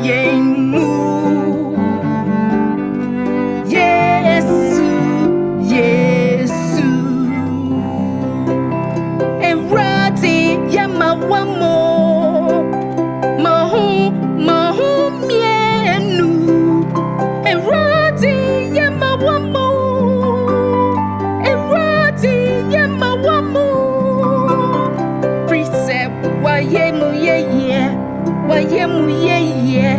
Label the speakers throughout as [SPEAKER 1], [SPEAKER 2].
[SPEAKER 1] yemu. Yesu, Yesu. Erati yema wamo. MMIENU. Erati yema wamo. Erati yema wamo. Precept wayemu ye ye. Wayemu ye ye.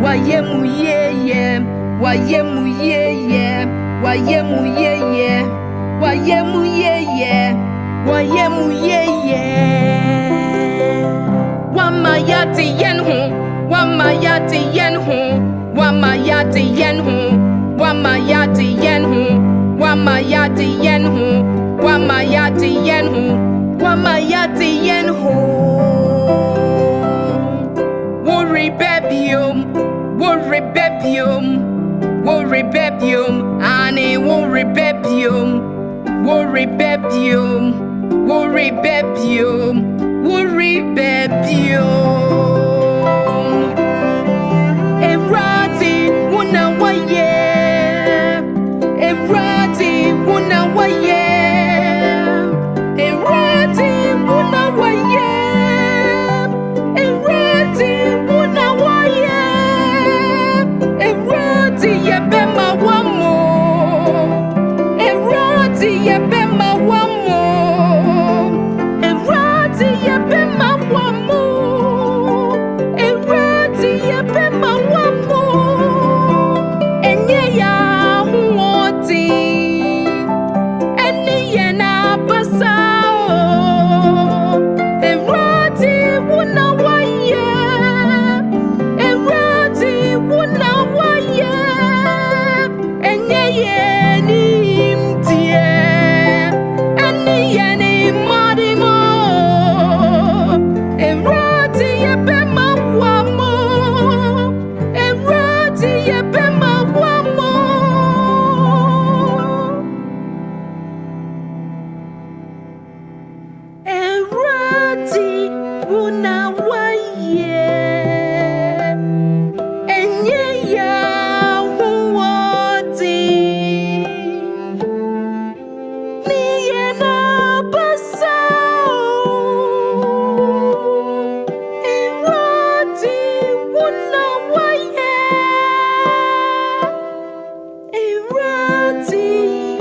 [SPEAKER 1] Wayemu ye ye. Wayemu ye ye. Wayemu ye ye. Wayemu ye ye. Wayemu ye ye. Wamayati yenhu. Wamayati yenhu. Wamayati yenhu. Wamayati yenhu. Wamayati yenhu. Wamayati yenhu. Wamayati yenhu. Worry babium. Worry babium. Worry babium. Ane worry babium. Worry babium. Worry babium. Worry babium. Erati wuna waye. Erati wuna waye. Erati wuna waye. Erati wuna waye. Erati yebema wamo. Erati yebema wamo. Erati yebema wamo. Erati yebema wamo. Enye ya huoti. Eni yena basao. Erati wuna waye. Erati wuna waye. Enye yeni mtie. Eni yeni madimo. Erati yebema wamo. Erati yebema wamo. Erati wuna waye. Enye ya huoti. Ni yena basao. Erati wuna waye. Erati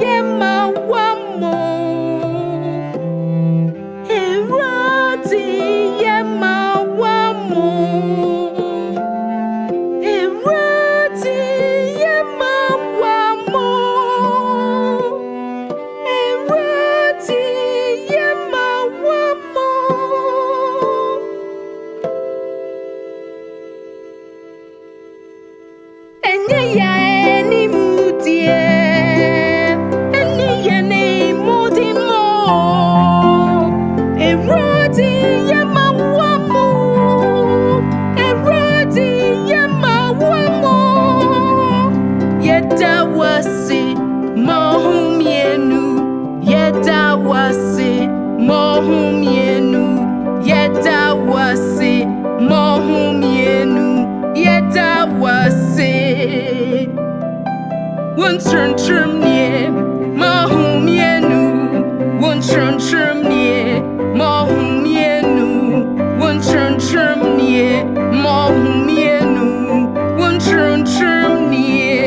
[SPEAKER 1] yema wamo. Erati yema wamo. Erati yema wamo. Erati yema wamo. Enye ya eni mutie. Eni yene mudimo. Erati yema wamo. Erati yema wamo. Yedawasi MMIENU. Yedawasi MMIENU. Yedawasi MMIENU. Yedawasi. One turn near MMIENU. One turn near MMIENU. One turn near MMIENU. One turn near.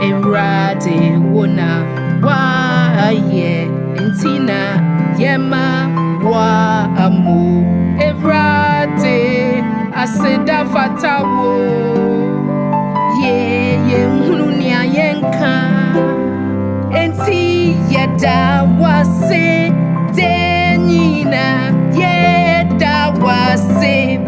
[SPEAKER 1] Erati wuna waye. Intina yema wa amu. Erati aseda fatawo. Ye mhununia yenka. Enti yeda wase. Denina yeda wase.